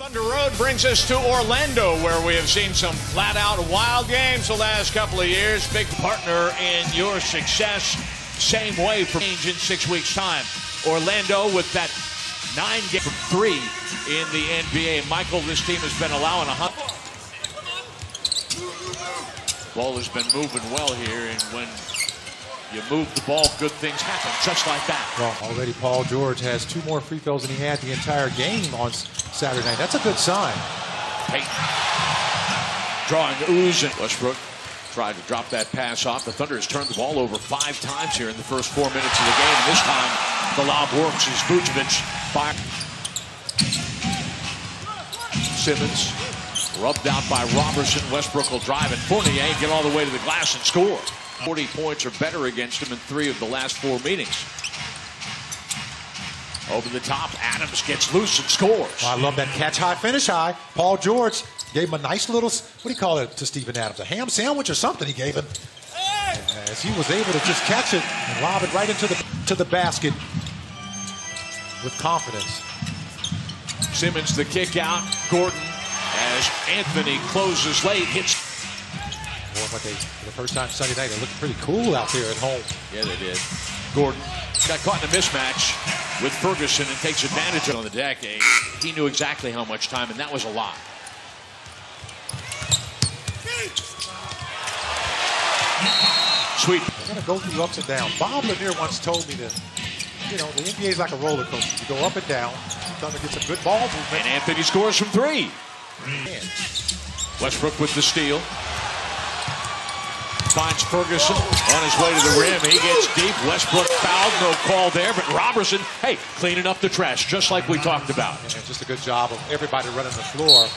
Thunder Road brings us to Orlando, where we have seen some flat-out wild games the last couple of years. Big partner in your success. Same way for change in 6 weeks' time. Orlando with that 9-game from 3 in the NBA. Michael, this team has been allowing 100. Ball has been moving well here, and when you move the ball, good things happen, just like that. Well, already Paul George has 2 more free throws than he had the entire game on Saturday night. That's a good sign. Payton drawing ooze, and Westbrook tried to drop that pass off. The Thunder has turned the ball over 5 times here in the first 4 minutes of the game. And this time, the lob works as Vucevic fires. Simmons rubbed out by Robertson. Westbrook will drive it. Fournier get all the way to the glass and score. 40 points or better against him in 3 of the last 4 meetings. Over the top, Adams gets loose and scores. Oh, I love that catch high, finish high. Paul George gave him a nice little, what do you call it to Steven Adams? A ham sandwich or something he gave him. As he was able to just catch it and lob it right into the basket with confidence. Simmons the kick out. Gordon, as Anthony closes late, hits. Boy, but for the first time Sunday night, they looked pretty cool out there at home. Yeah, they did. Gordon got caught in a mismatch with Ferguson and takes advantage of it on the deck. He knew exactly how much time, and that was a lot. Sweet. They're going to go through ups and downs. Bob Lanier once told me that, you know, the NBA is like a roller coaster. You go up and down. Thunder gets a good ball movement. And Anthony scores from 3. Westbrook with the steal. Finds Ferguson on his way to the rim. He gets deep. Westbrook fouled. No call there. But Robertson, hey, cleaning up the trash, just like we talked about. And just a good job of everybody running the floor.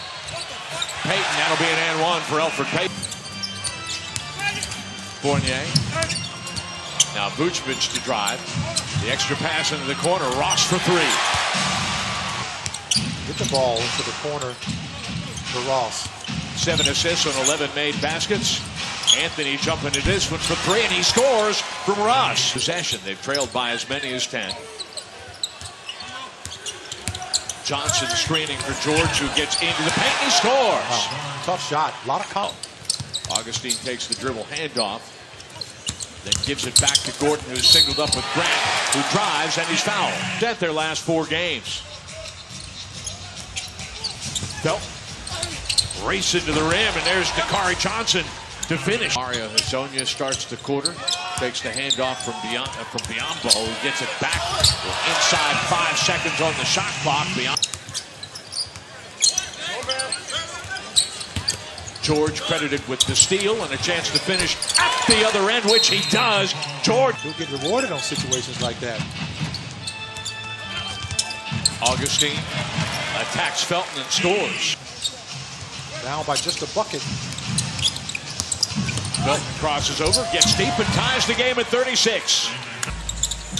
Payton, that'll be an and one for Elfrid Payton. Fournier. Now Vucevic to drive. The extra pass into the corner. Ross for 3. Get the ball into the corner for Ross. 7 assists on 11 made baskets. Anthony jumping to this one for 3, and he scores from Ross. Possession, they've trailed by as many as 10. Johnson screening for George, who gets into the paint, and he scores. Wow. Tough shot, a lot of count. Augustine takes the dribble handoff, then gives it back to Gordon, who's singled up with Grant, who drives, and he's fouled. At their last 4 games. Felt racing to the rim, and there's Dakari Johnson to finish. Mario Hezonja starts the quarter, takes the handoff from Biombo, who gets it back inside 5 seconds on the shot clock. George credited with the steal and a chance to finish at the other end, which he does. George will get rewarded on situations like that. Augustine attacks Felton and scores. Down by just a bucket. Felton crosses over, gets deep, and ties the game at 36.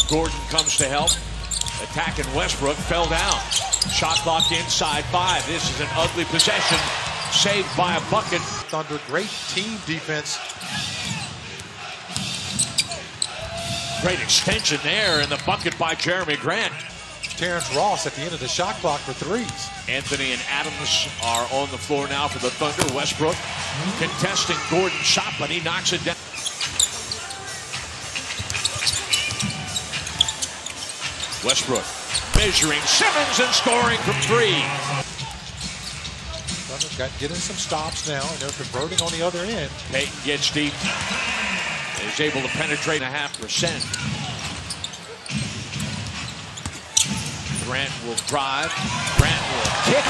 Gordon comes to help. Attacking Westbrook, fell down. Shot clock inside 5. This is an ugly possession. Saved by a bucket. Thunder, great team defense. Great extension there, and the bucket by Jeremy Grant. Terrence Ross at the end of the shot clock for 3s. Anthony and Adams are on the floor now for the Thunder. Westbrook contesting Gordon's shot, but he knocks it down. Westbrook measuring Simmons and scoring from 3. Thunder's got getting some stops now, and they're converting on the other end. Payton gets deep. Is able to penetrate 0.5%. Grant will drive. Grant will kick.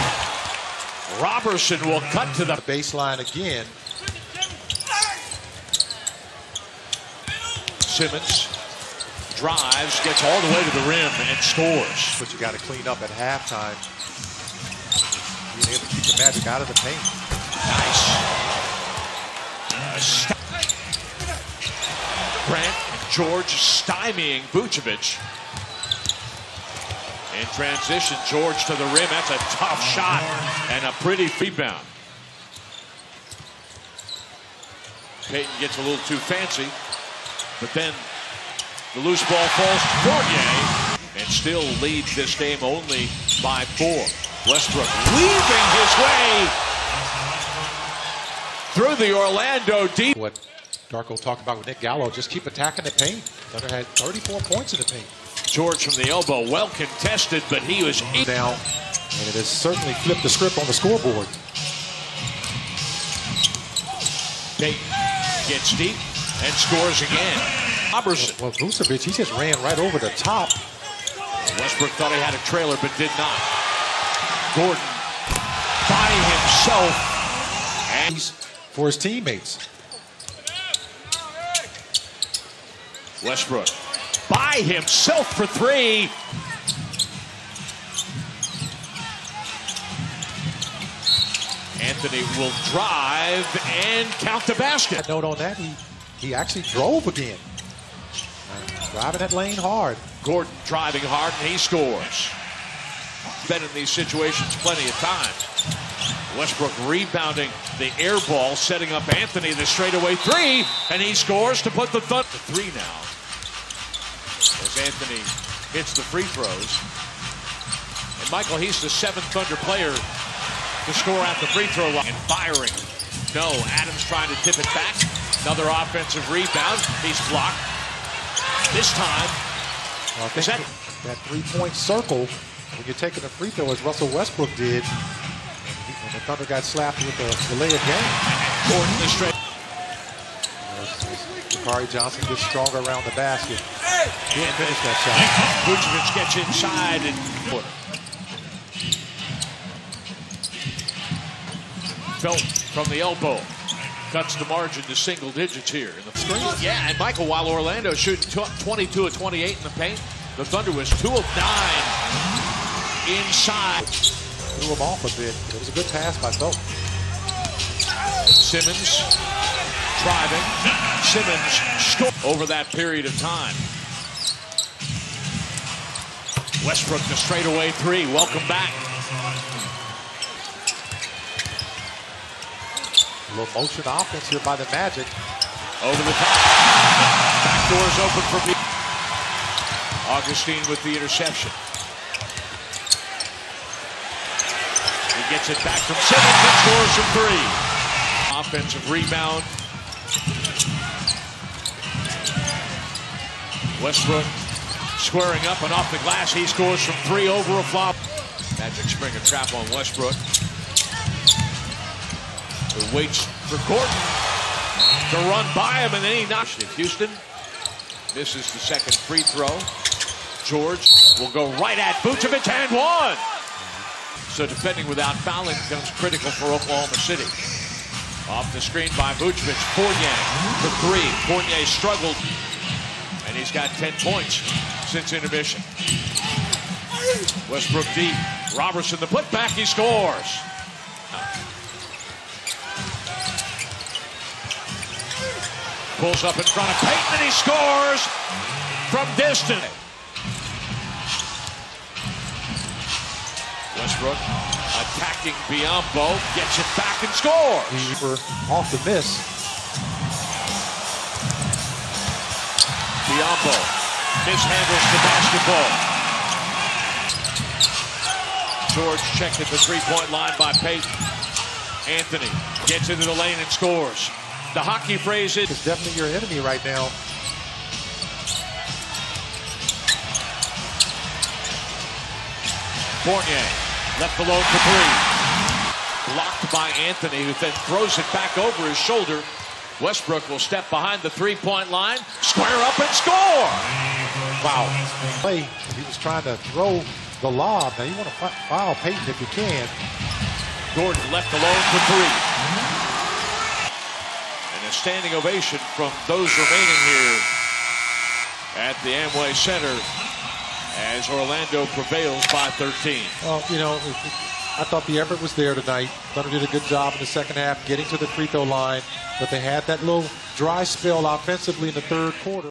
Robertson will cut to the baseline again. Simmons drives, gets all the way to the rim, and scores. But you got to clean up at halftime. Being able to keep the Magic out of the paint. Nice. Grant and George stymieing Vucevic. In transition, George to the rim. That's a tough shot and a pretty rebound. Payton gets a little too fancy, but then the loose ball falls to Fournier and still leads this game only by 4. Westbrook weaving his way through the Orlando deep. What Darko talked about with Nick Gallo, just keep attacking the paint. Thunder had 34 points in the paint. George from the elbow, well contested, but he was down, and it has certainly flipped the script on the scoreboard. Payton gets deep and scores again. Robertson. Well, Vucevic, he just ran right over the top. Westbrook thought he had a trailer, but did not. Gordon by himself. And for his teammates. Westbrook by himself for three. Anthony will drive and count the basket. Note on that, he actually drove again. Driving that lane hard. Gordon driving hard, and he scores. Been in these situations plenty of times. Westbrook rebounding the air ball, setting up Anthony the straightaway three, and he scores to put the Thunder to three now. As Anthony hits the free throws. And Michael, he's the seventh Thunder player to score at the free throw line. And firing. No, Adams trying to tip it back. Another offensive rebound. He's blocked. This time, well, I think that three-point circle, when you're taking a free throw, as Russell Westbrook did, and the Thunder got slapped with the layup game. Gordon the straight. Jabari Johnson gets stronger around the basket. Can't finish that shot. Vucevic gets inside and Felt from the elbow. Cuts the margin to single digits here in the screen. Yeah, and Michael, while Orlando shooting 22 of 28 in the paint, the Thunder was 2 of 9 inside. Threw him off a bit. It was a good pass by Phelps. Simmons driving. Simmons scored over that period of time. Westbrook the straightaway three. Welcome back. A little motion offense here by the Magic. Over the top. Back doors open for me. Augustine with the interception. He gets it back from Simmons and scores from three. Offensive rebound. Westbrook squaring up and off the glass. He scores from three over a flop. Magic spring a trap on Westbrook. Who waits for Gordon to run by him, and then he knocks it. Houston misses the second free throw. George will go right at Vucevic and one. So defending without fouling becomes critical for Oklahoma City. Off the screen by Vucevic. Fournier for three. Fournier struggled, and he's got 10 points since intermission. Westbrook deep. Robertson the putback. He scores. Pulls up in front of Payton, and he scores from distance. Westbrook attacking Biyombo, gets it back and scores. Off the miss. Biyombo mishandles the basketball. George checked at the three-point line by Payton. Anthony gets into the lane and scores. The hockey phrase is it's definitely your enemy right now. Fournier left alone for three. Blocked by Anthony, who then throws it back over his shoulder. Westbrook will step behind the three-point line, square up and score. Wow. He was trying to throw the lob. Now you want to foul Payton if you can. Gordon left alone for three. A standing ovation from those remaining here at the Amway Center as Orlando prevails by 13. Well, you know, I thought the effort was there tonight. Thunder did a good job in the second half getting to the free throw line, but they had that little dry spell offensively in the third quarter.